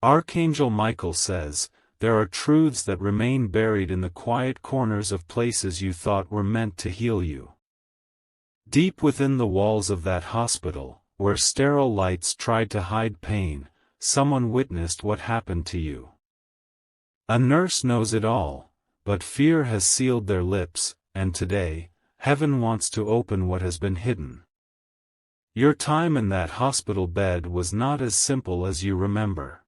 Archangel Michael says, there are truths that remain buried in the quiet corners of places you thought were meant to heal you. Deep within the walls of that hospital, where sterile lights tried to hide pain, someone witnessed what happened to you. A nurse knows it all, but fear has sealed their lips, and today, heaven wants to open what has been hidden. Your time in that hospital bed was not as simple as you remember.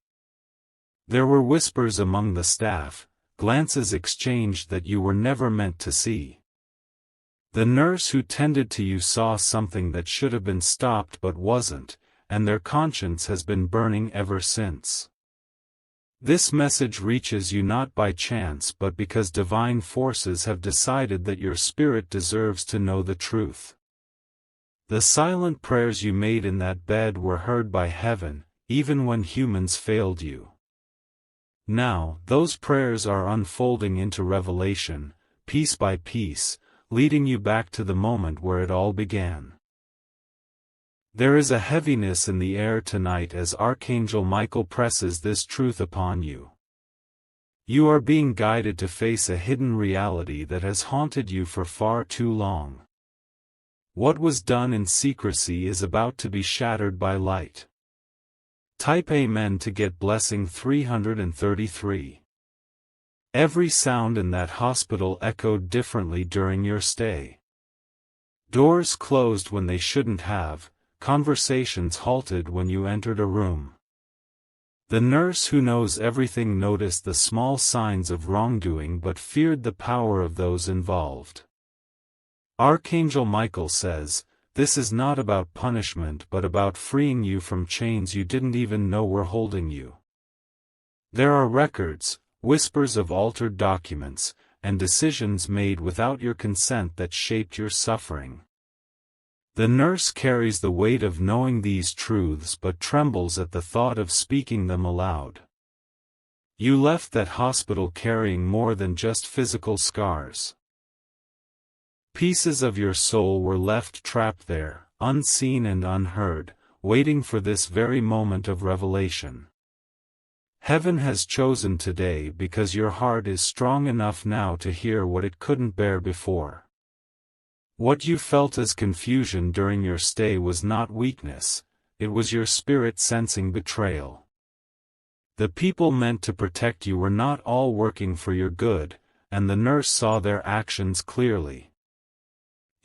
There were whispers among the staff, glances exchanged that you were never meant to see. The nurse who tended to you saw something that should have been stopped but wasn't, and their conscience has been burning ever since. This message reaches you not by chance but because divine forces have decided that your spirit deserves to know the truth. The silent prayers you made in that bed were heard by heaven, even when humans failed you. Now, those prayers are unfolding into revelation, piece by piece, leading you back to the moment where it all began. There is a heaviness in the air tonight as Archangel Michael presses this truth upon you. You are being guided to face a hidden reality that has haunted you for far too long. What was done in secrecy is about to be shattered by light. Type Amen to get blessing 333. Every sound in that hospital echoed differently during your stay. Doors closed when they shouldn't have, conversations halted when you entered a room. The nurse who knows everything noticed the small signs of wrongdoing but feared the power of those involved. Archangel Michael says, this is not about punishment but about freeing you from chains you didn't even know were holding you. There are records, whispers of altered documents, and decisions made without your consent that shaped your suffering. The nurse carries the weight of knowing these truths but trembles at the thought of speaking them aloud. You left that hospital carrying more than just physical scars. Pieces of your soul were left trapped there, unseen and unheard, waiting for this very moment of revelation. Heaven has chosen today because your heart is strong enough now to hear what it couldn't bear before. What you felt as confusion during your stay was not weakness, it was your spirit sensing betrayal. The people meant to protect you were not all working for your good, and the nurse saw their actions clearly.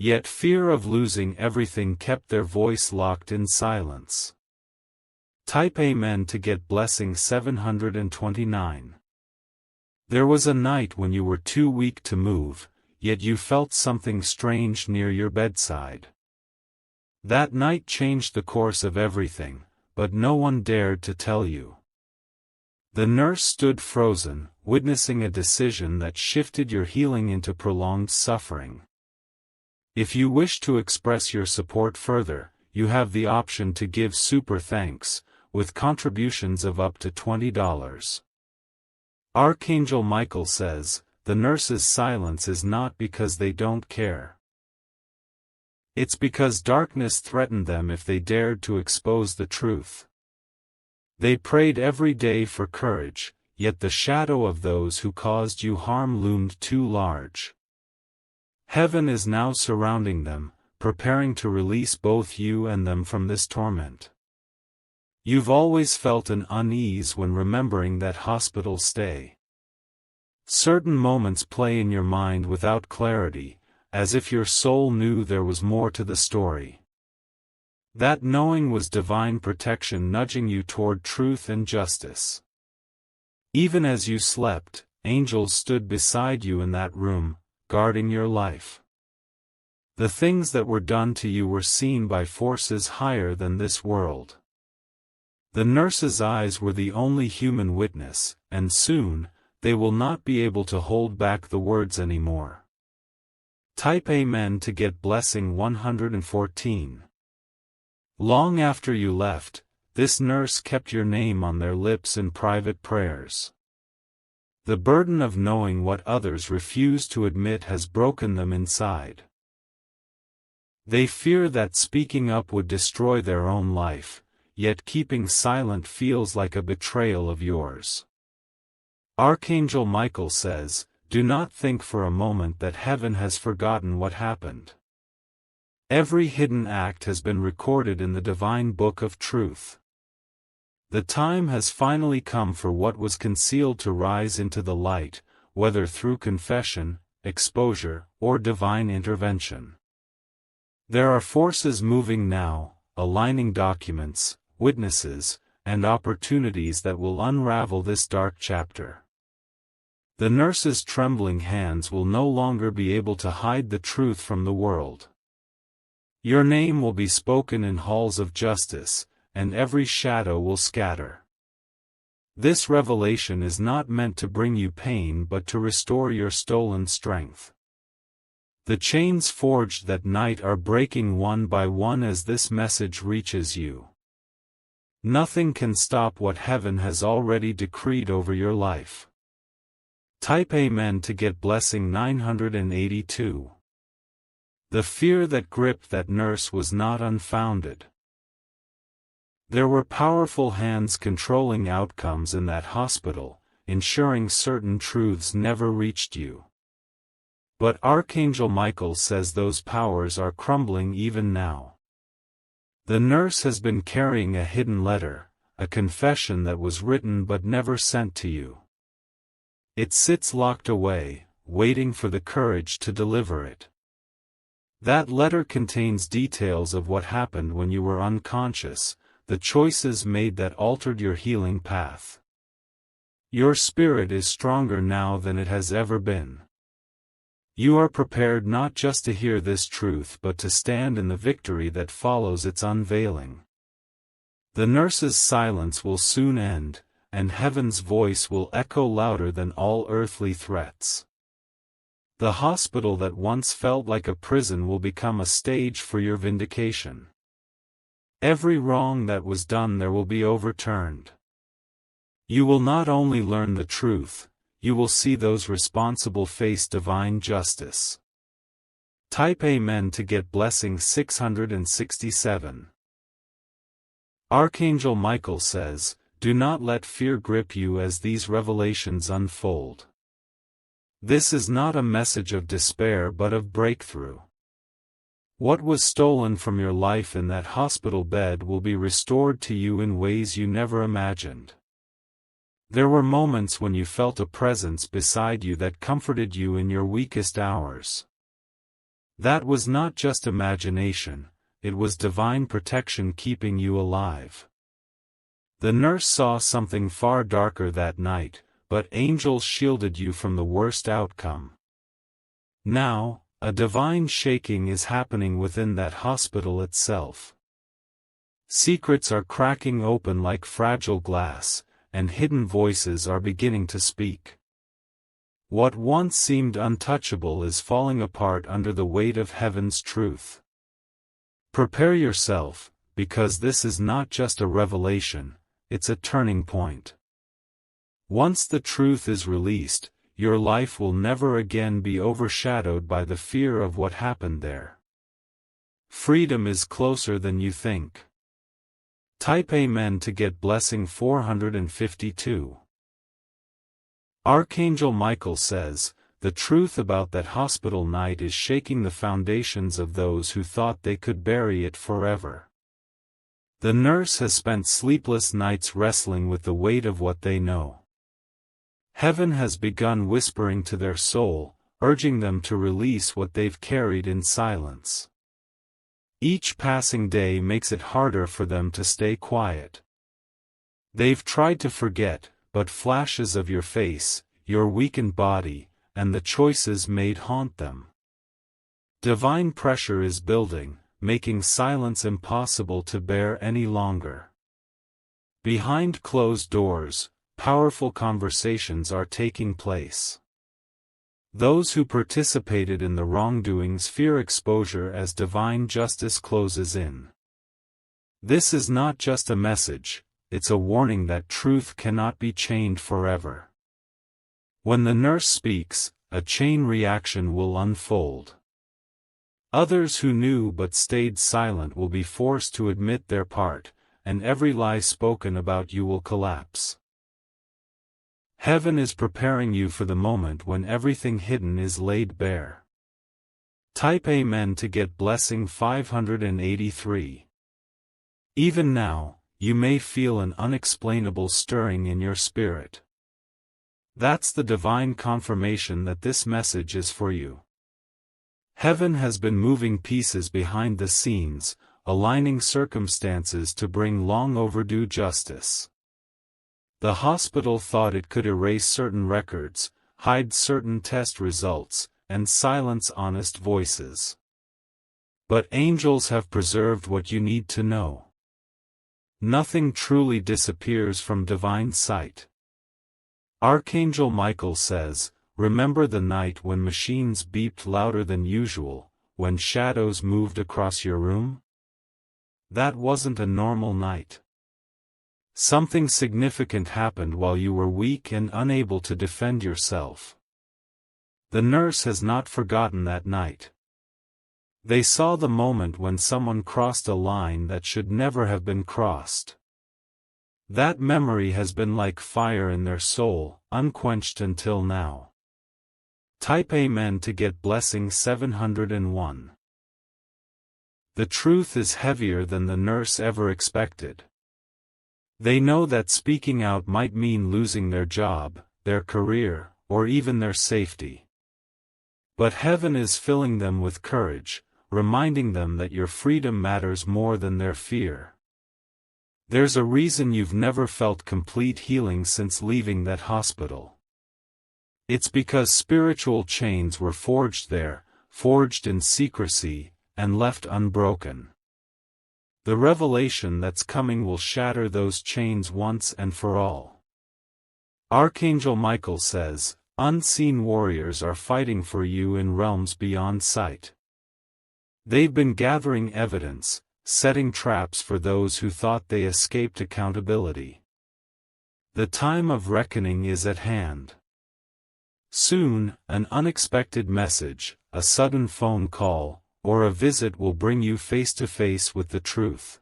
Yet fear of losing everything kept their voice locked in silence. Type Amen to get blessing 729. There was a night when you were too weak to move, yet you felt something strange near your bedside. That night changed the course of everything, but no one dared to tell you. The nurse stood frozen, witnessing a decision that shifted your healing into prolonged suffering. If you wish to express your support further, you have the option to give super thanks, with contributions of up to $20. Archangel Michael says, the nurse's silence is not because they don't care. It's because darkness threatened them if they dared to expose the truth. They prayed every day for courage, yet the shadow of those who caused you harm loomed too large. Heaven is now surrounding them, preparing to release both you and them from this torment. You've always felt an unease when remembering that hospital stay. Certain moments play in your mind without clarity, as if your soul knew there was more to the story. That knowing was divine protection nudging you toward truth and justice. Even as you slept, angels stood beside you in that room, guarding your life. The things that were done to you were seen by forces higher than this world. The nurse's eyes were the only human witness, and soon, they will not be able to hold back the words anymore. Type Amen to get blessing 114. Long after you left, this nurse kept your name on their lips in private prayers. The burden of knowing what others refuse to admit has broken them inside. They fear that speaking up would destroy their own life, yet keeping silent feels like a betrayal of yours. Archangel Michael says, do not think for a moment that heaven has forgotten what happened. Every hidden act has been recorded in the divine book of truth. The time has finally come for what was concealed to rise into the light, whether through confession, exposure, or divine intervention. There are forces moving now, aligning documents, witnesses, and opportunities that will unravel this dark chapter. The nurse's trembling hands will no longer be able to hide the truth from the world. Your name will be spoken in halls of justice, and every shadow will scatter. This revelation is not meant to bring you pain but to restore your stolen strength. The chains forged that night are breaking one by one as this message reaches you. Nothing can stop what heaven has already decreed over your life. Type Amen to get blessing 982. The fear that gripped that nurse was not unfounded. There were powerful hands controlling outcomes in that hospital, ensuring certain truths never reached you. But Archangel Michael says those powers are crumbling even now. The nurse has been carrying a hidden letter, a confession that was written but never sent to you. It sits locked away, waiting for the courage to deliver it. That letter contains details of what happened when you were unconscious, the choices made that altered your healing path. Your spirit is stronger now than it has ever been. You are prepared not just to hear this truth but to stand in the victory that follows its unveiling. The nurse's silence will soon end, and heaven's voice will echo louder than all earthly threats. The hospital that once felt like a prison will become a stage for your vindication. Every wrong that was done there will be overturned. You will not only learn the truth, you will see those responsible face divine justice. Type Amen to get blessing 667. Archangel Michael says, do not let fear grip you as these revelations unfold. This is not a message of despair but of breakthrough. What was stolen from your life in that hospital bed will be restored to you in ways you never imagined. There were moments when you felt a presence beside you that comforted you in your weakest hours. That was not just imagination, it was divine protection keeping you alive. The nurse saw something far darker that night, but angels shielded you from the worst outcome. Now, a divine shaking is happening within that hospital itself. Secrets are cracking open like fragile glass, and hidden voices are beginning to speak. What once seemed untouchable is falling apart under the weight of heaven's truth. Prepare yourself, because this is not just a revelation, it's a turning point. Once the truth is released, your life will never again be overshadowed by the fear of what happened there. Freedom is closer than you think. Type Amen to get blessing 452. Archangel Michael says, the truth about that hospital night is shaking the foundations of those who thought they could bury it forever. The nurse has spent sleepless nights wrestling with the weight of what they know. Heaven has begun whispering to their soul, urging them to release what they've carried in silence. Each passing day makes it harder for them to stay quiet. They've tried to forget, but flashes of your face, your weakened body, and the choices made haunt them. Divine pressure is building, making silence impossible to bear any longer. Behind closed doors, powerful conversations are taking place. Those who participated in the wrongdoings fear exposure as divine justice closes in. This is not just a message, it's a warning that truth cannot be chained forever. When the nurse speaks, a chain reaction will unfold. Others who knew but stayed silent will be forced to admit their part, and every lie spoken about you will collapse. Heaven is preparing you for the moment when everything hidden is laid bare. Type Amen to get blessing 583. Even now, you may feel an unexplainable stirring in your spirit. That's the divine confirmation that this message is for you. Heaven has been moving pieces behind the scenes, aligning circumstances to bring long overdue justice. The hospital thought it could erase certain records, hide certain test results, and silence honest voices. But angels have preserved what you need to know. Nothing truly disappears from divine sight. Archangel Michael says, "Remember the night when machines beeped louder than usual, when shadows moved across your room? That wasn't a normal night. Something significant happened while you were weak and unable to defend yourself." The nurse has not forgotten that night. They saw the moment when someone crossed a line that should never have been crossed. That memory has been like fire in their soul, unquenched until now. Type Amen to get blessing 701. The truth is heavier than the nurse ever expected. They know that speaking out might mean losing their job, their career, or even their safety. But heaven is filling them with courage, reminding them that your freedom matters more than their fear. There's a reason you've never felt complete healing since leaving that hospital. It's because spiritual chains were forged there, forged in secrecy, and left unbroken. The revelation that's coming will shatter those chains once and for all. Archangel Michael says, "Unseen warriors are fighting for you in realms beyond sight." They've been gathering evidence, setting traps for those who thought they escaped accountability. The time of reckoning is at hand. Soon, an unexpected message, a sudden phone call, or a visit will bring you face to face with the truth.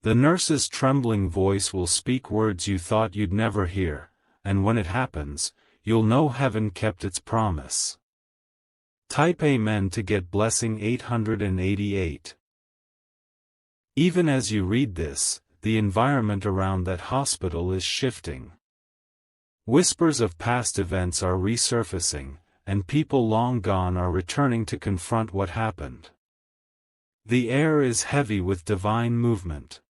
The nurse's trembling voice will speak words you thought you'd never hear, and when it happens, you'll know heaven kept its promise. Type Amen to get blessing 888. Even as you read this, the environment around that hospital is shifting. Whispers of past events are resurfacing, and people long gone are returning to confront what happened. The air is heavy with divine movement.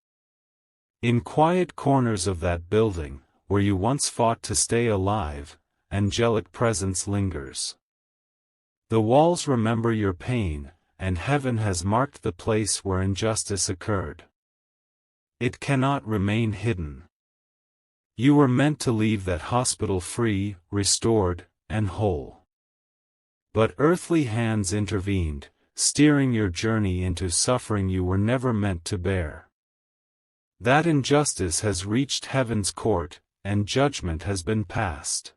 In quiet corners of that building, where you once fought to stay alive, angelic presence lingers. The walls remember your pain, and heaven has marked the place where injustice occurred. It cannot remain hidden. You were meant to leave that hospital free, restored, and whole. But earthly hands intervened, steering your journey into suffering you were never meant to bear. That injustice has reached heaven's court, and judgment has been passed.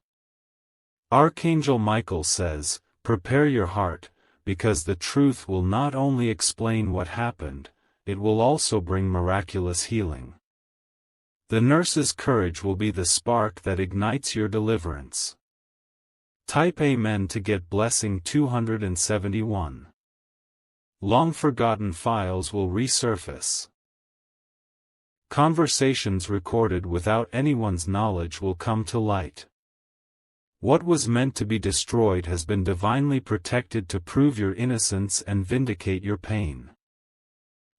Archangel Michael says, "Prepare your heart, because the truth will not only explain what happened, it will also bring miraculous healing." The nurse's courage will be the spark that ignites your deliverance. Type Amen to get blessing 271. Long-forgotten files will resurface. Conversations recorded without anyone's knowledge will come to light. What was meant to be destroyed has been divinely protected to prove your innocence and vindicate your pain.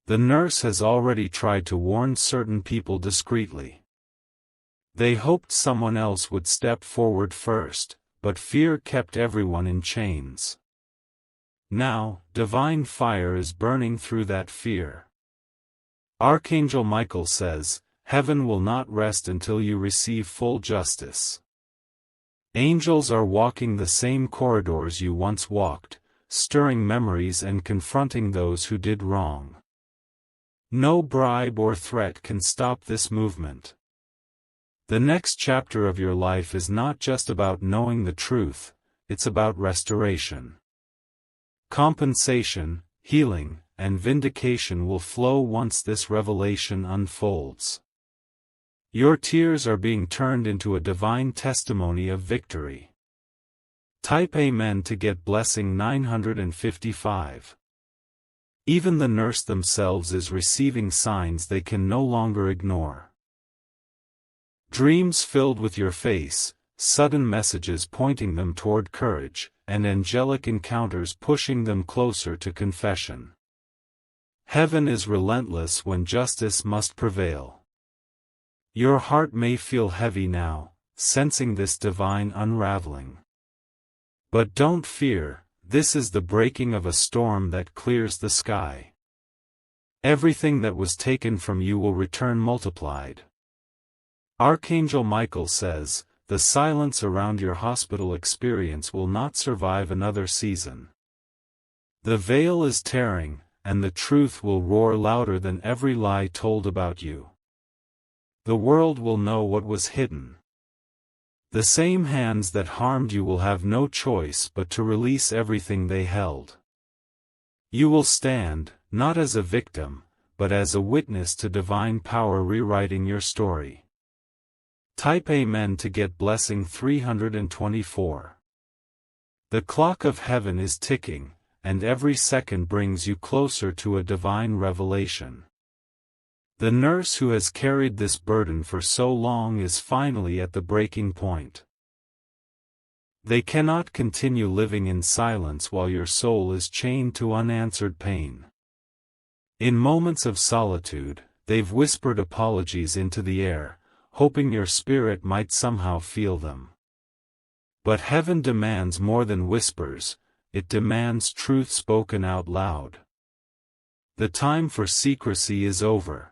The nurse has already tried to warn certain people discreetly. They hoped someone else would step forward first, but fear kept everyone in chains. Now, divine fire is burning through that fear. Archangel Michael says, "Heaven will not rest until you receive full justice." Angels are walking the same corridors you once walked, stirring memories and confronting those who did wrong. No bribe or threat can stop this movement. The next chapter of your life is not just about knowing the truth, it's about restoration, compensation, healing, and vindication will flow once this revelation unfolds. Your tears are being turned into a divine testimony of victory. Type Amen to get blessing 955. Even the nurse themselves is receiving signs they can no longer ignore. Dreams filled with your face, sudden messages pointing them toward courage, and angelic encounters pushing them closer to confession. Heaven is relentless when justice must prevail. Your heart may feel heavy now, sensing this divine unraveling. But don't fear, this is the breaking of a storm that clears the sky. Everything that was taken from you will return multiplied. Archangel Michael says, the silence around your hospital experience will not survive another season. The veil is tearing, and the truth will roar louder than every lie told about you. The world will know what was hidden. The same hands that harmed you will have no choice but to release everything they held. You will stand, not as a victim, but as a witness to divine power rewriting your story. Type Amen to get blessing 324. The clock of heaven is ticking, and every second brings you closer to a divine revelation. The nurse who has carried this burden for so long is finally at the breaking point. They cannot continue living in silence while your soul is chained to unanswered pain. In moments of solitude, they've whispered apologies into the air, hoping your spirit might somehow feel them. But heaven demands more than whispers, it demands truth spoken out loud. The time for secrecy is over.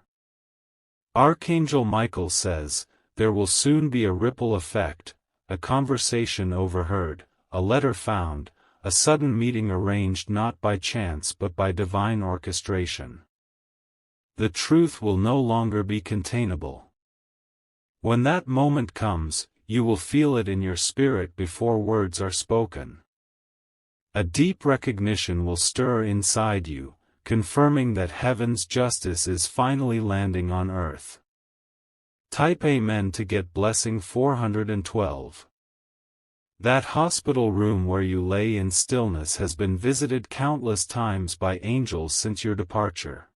Archangel Michael says, there will soon be a ripple effect, a conversation overheard, a letter found, a sudden meeting arranged not by chance but by divine orchestration. The truth will no longer be containable. When that moment comes, you will feel it in your spirit before words are spoken. A deep recognition will stir inside you, confirming that heaven's justice is finally landing on earth. Type Amen to get blessing 412. That hospital room where you lay in stillness has been visited countless times by angels since your departure.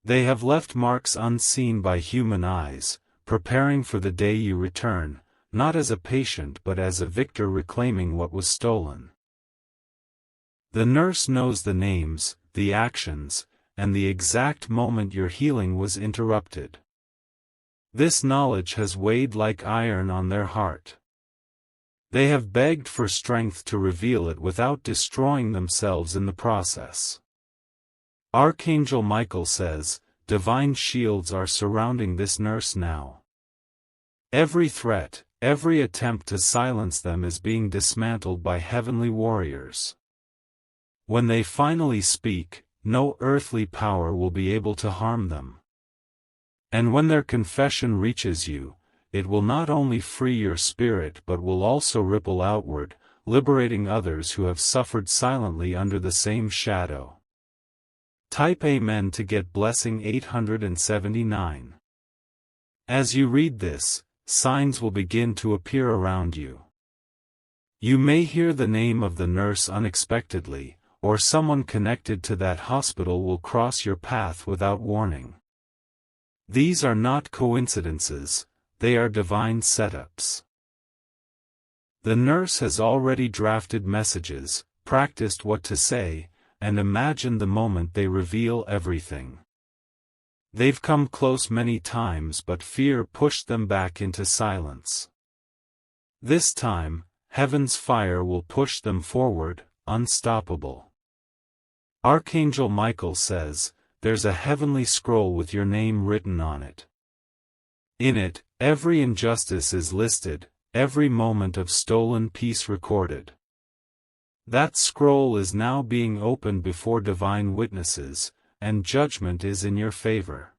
They have left marks unseen by human eyes, preparing for the day you return, not as a patient but as a victor reclaiming what was stolen. The nurse knows the names, the actions, and the exact moment your healing was interrupted. This knowledge has weighed like iron on their heart. They have begged for strength to reveal it without destroying themselves in the process. Archangel Michael says, divine shields are surrounding this nurse now. Every threat, every attempt to silence them is being dismantled by heavenly warriors. When they finally speak, no earthly power will be able to harm them. And when their confession reaches you, it will not only free your spirit but will also ripple outward, liberating others who have suffered silently under the same shadow. Type Amen to get blessing 879. As you read this, signs will begin to appear around you. You may hear the name of the nurse unexpectedly, or someone connected to that hospital will cross your path without warning. These are not coincidences, they are divine setups. The nurse has already drafted messages, practiced what to say, and imagined the moment they reveal everything. They've come close many times but fear pushed them back into silence. This time, heaven's fire will push them forward, unstoppable. Archangel Michael says, there's a heavenly scroll with your name written on it. In it, every injustice is listed, every moment of stolen peace recorded. That scroll is now being opened before divine witnesses, and judgment is in your favor.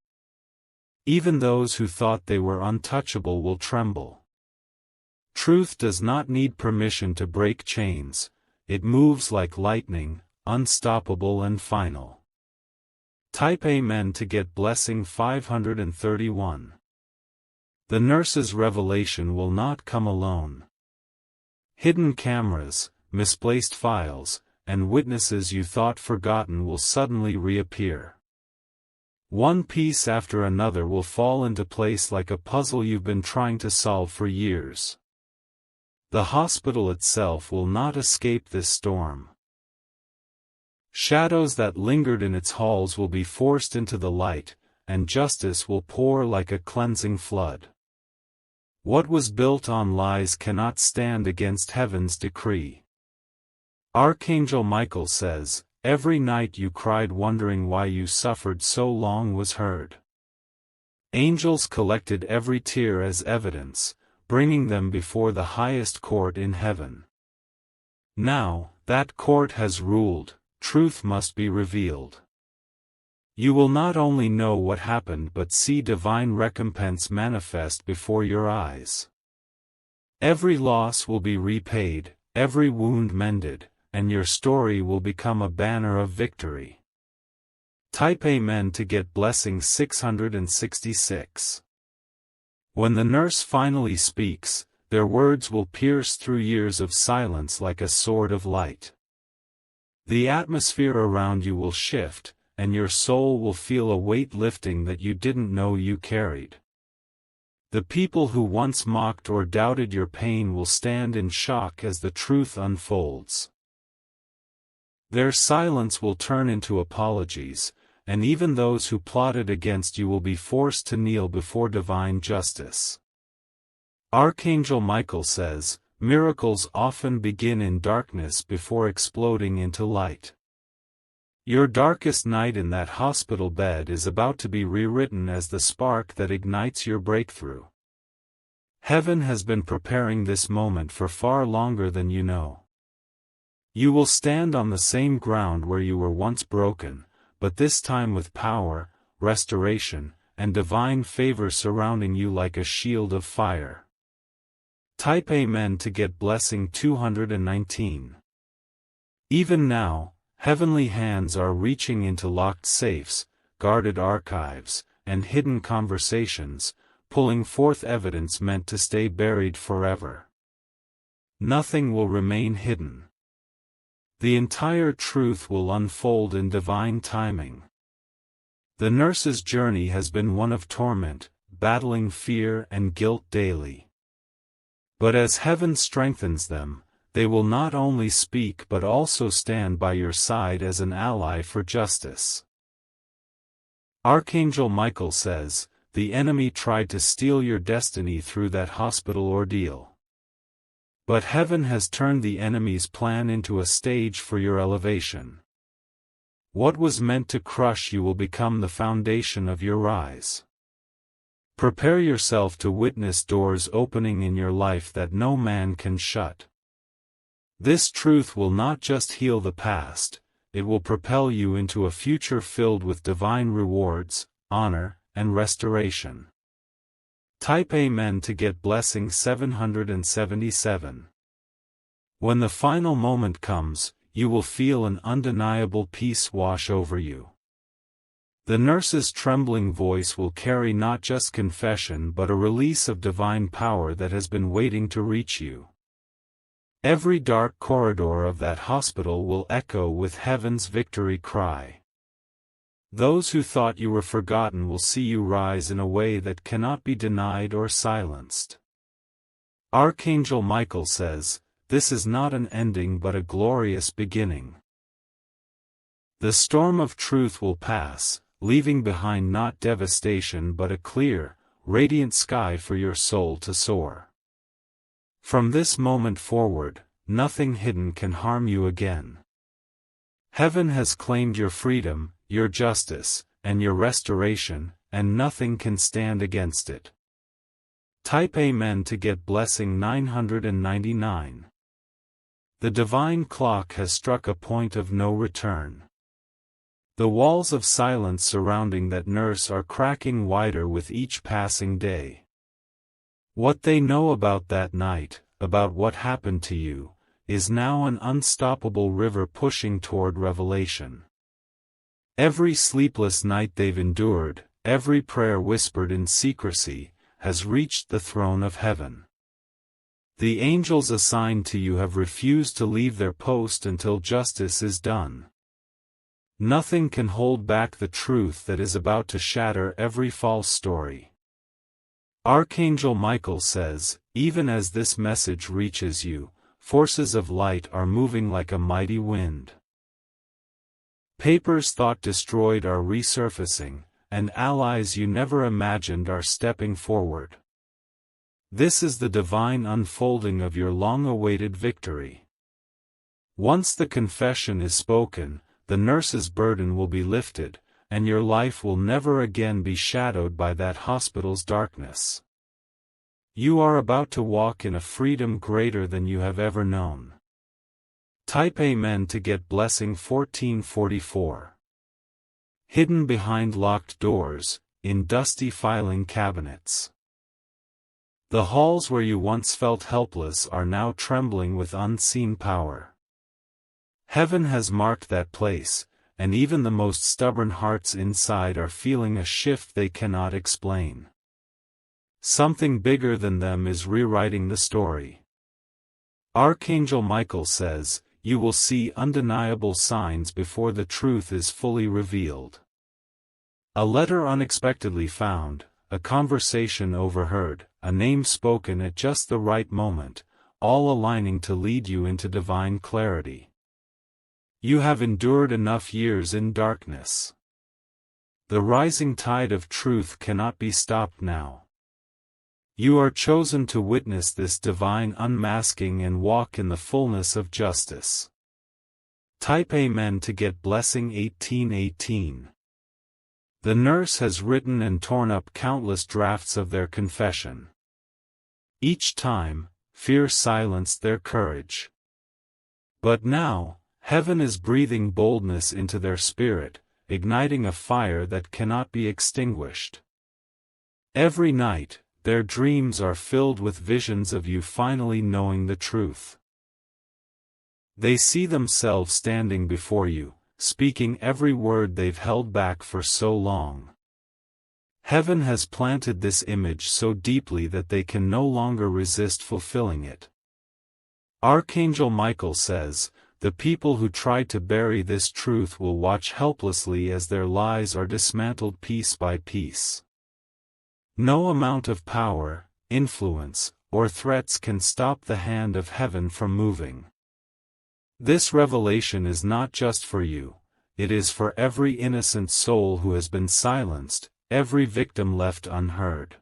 Even those who thought they were untouchable will tremble. Truth does not need permission to break chains, it moves like lightning, unstoppable and final. Type Amen to get blessing 531. The nurse's revelation will not come alone. Hidden cameras, misplaced files, and witnesses you thought forgotten will suddenly reappear. One piece after another will fall into place like a puzzle you've been trying to solve for years. The hospital itself will not escape this storm. Shadows that lingered in its halls will be forced into the light, and justice will pour like a cleansing flood. What was built on lies cannot stand against heaven's decree. Archangel Michael says, "Every night you cried wondering why you suffered so long was heard." Angels collected every tear as evidence, bringing them before the highest court in heaven. Now, that court has ruled, truth must be revealed. You will not only know what happened but see divine recompense manifest before your eyes. Every loss will be repaid, every wound mended, and your story will become a banner of victory. Type Amen to get blessing 666. When the nurse finally speaks, their words will pierce through years of silence like a sword of light. The atmosphere around you will shift, and your soul will feel a weight lifting that you didn't know you carried. The people who once mocked or doubted your pain will stand in shock as the truth unfolds. Their silence will turn into apologies, and even those who plotted against you will be forced to kneel before divine justice. Archangel Michael says, "Miracles often begin in darkness before exploding into light." Your darkest night in that hospital bed is about to be rewritten as the spark that ignites your breakthrough. Heaven has been preparing this moment for far longer than you know. You will stand on the same ground where you were once broken, but this time with power, restoration, and divine favor surrounding you like a shield of fire. Type Amen to get blessing 219. Even now, heavenly hands are reaching into locked safes, guarded archives, and hidden conversations, pulling forth evidence meant to stay buried forever. Nothing will remain hidden. The entire truth will unfold in divine timing. The nurse's journey has been one of torment, battling fear and guilt daily. But as heaven strengthens them, they will not only speak but also stand by your side as an ally for justice. Archangel Michael says, "The enemy tried to steal your destiny through that hospital ordeal. But heaven has turned the enemy's plan into a stage for your elevation. What was meant to crush you will become the foundation of your rise." Prepare yourself to witness doors opening in your life that no man can shut. This truth will not just heal the past, it will propel you into a future filled with divine rewards, honor, and restoration. Type Amen to get blessing 777. When the final moment comes, you will feel an undeniable peace wash over you. The nurse's trembling voice will carry not just confession but a release of divine power that has been waiting to reach you. Every dark corridor of that hospital will echo with heaven's victory cry. Those who thought you were forgotten will see you rise in a way that cannot be denied or silenced. Archangel Michael says, "This is not an ending but a glorious beginning." The storm of truth will pass, leaving behind not devastation but a clear, radiant sky for your soul to soar. From this moment forward, nothing hidden can harm you again. Heaven has claimed your freedom, your justice, and your restoration, and nothing can stand against it. Type Amen to get blessing 999. The divine clock has struck a point of no return. The walls of silence surrounding that nurse are cracking wider with each passing day. What they know about that night, about what happened to you, is now an unstoppable river pushing toward revelation. Every sleepless night they've endured, every prayer whispered in secrecy, has reached the throne of heaven. The angels assigned to you have refused to leave their post until justice is done. Nothing can hold back the truth that is about to shatter every false story. Archangel Michael says, even as this message reaches you, forces of light are moving like a mighty wind. Papers thought destroyed are resurfacing, and allies you never imagined are stepping forward. This is the divine unfolding of your long-awaited victory. Once the confession is spoken, the nurse's burden will be lifted, and your life will never again be shadowed by that hospital's darkness. You are about to walk in a freedom greater than you have ever known. Type Amen to get blessing 1444. Hidden behind locked doors, in dusty filing cabinets. The halls where you once felt helpless are now trembling with unseen power. Heaven has marked that place, and even the most stubborn hearts inside are feeling a shift they cannot explain. Something bigger than them is rewriting the story. Archangel Michael says, you will see undeniable signs before the truth is fully revealed. A letter unexpectedly found, a conversation overheard, a name spoken at just the right moment, all aligning to lead you into divine clarity. You have endured enough years in darkness. The rising tide of truth cannot be stopped now. You are chosen to witness this divine unmasking and walk in the fullness of justice. Type Amen to get blessing 1818. The nurse has written and torn up countless drafts of their confession. Each time, fear silenced their courage. But now, heaven is breathing boldness into their spirit, igniting a fire that cannot be extinguished. Every night, their dreams are filled with visions of you finally knowing the truth. They see themselves standing before you, speaking every word they've held back for so long. Heaven has planted this image so deeply that they can no longer resist fulfilling it. Archangel Michael says, the people who tried to bury this truth will watch helplessly as their lies are dismantled piece by piece. No amount of power, influence, or threats can stop the hand of heaven from moving. This revelation is not just for you, it is for every innocent soul who has been silenced, every victim left unheard.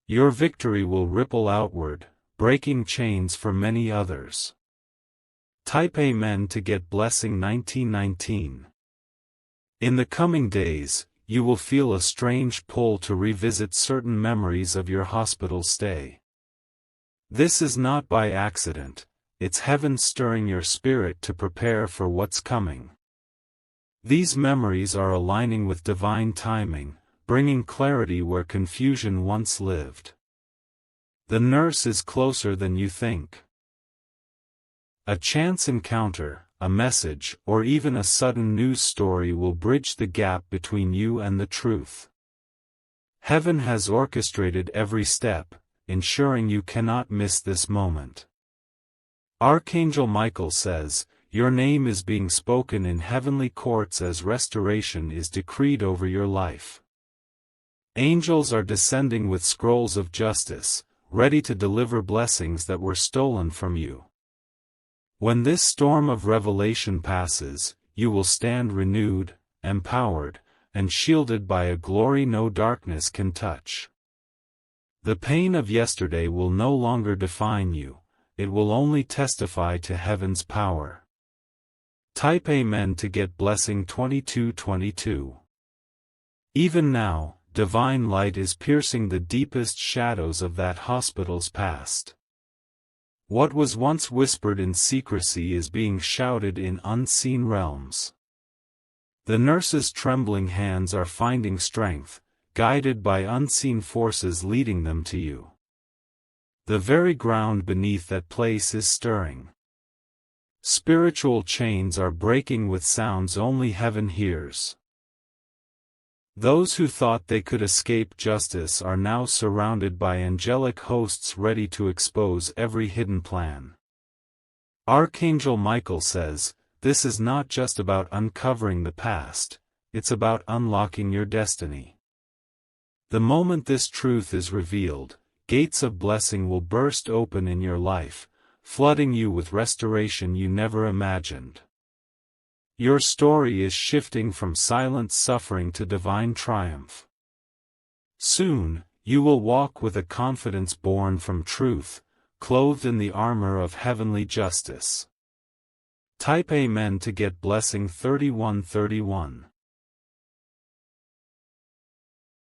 Your victory will ripple outward, breaking chains for many others. Type Amen to get blessing 1919. In the coming days, you will feel a strange pull to revisit certain memories of your hospital stay. This is not by accident, it's heaven stirring your spirit to prepare for what's coming. These memories are aligning with divine timing, bringing clarity where confusion once lived. The nurse is closer than you think. A chance encounter, a message, or even a sudden news story will bridge the gap between you and the truth. Heaven has orchestrated every step, ensuring you cannot miss this moment. Archangel Michael says, your name is being spoken in heavenly courts as restoration is decreed over your life. Angels are descending with scrolls of justice, ready to deliver blessings that were stolen from you. When this storm of revelation passes, you will stand renewed, empowered, and shielded by a glory no darkness can touch. The pain of yesterday will no longer define you, it will only testify to heaven's power. Type Amen to get blessing 2222. Even now, divine light is piercing the deepest shadows of that hospital's past. What was once whispered in secrecy is being shouted in unseen realms. The nurse's trembling hands are finding strength, guided by unseen forces leading them to you. The very ground beneath that place is stirring. Spiritual chains are breaking with sounds only heaven hears. Those who thought they could escape justice are now surrounded by angelic hosts ready to expose every hidden plan. Archangel Michael says, "This is not just about uncovering the past, it's about unlocking your destiny." The moment this truth is revealed, gates of blessing will burst open in your life, flooding you with restoration you never imagined. Your story is shifting from silent suffering to divine triumph. Soon, you will walk with a confidence born from truth, clothed in the armor of heavenly justice. Type Amen to get blessing 3131.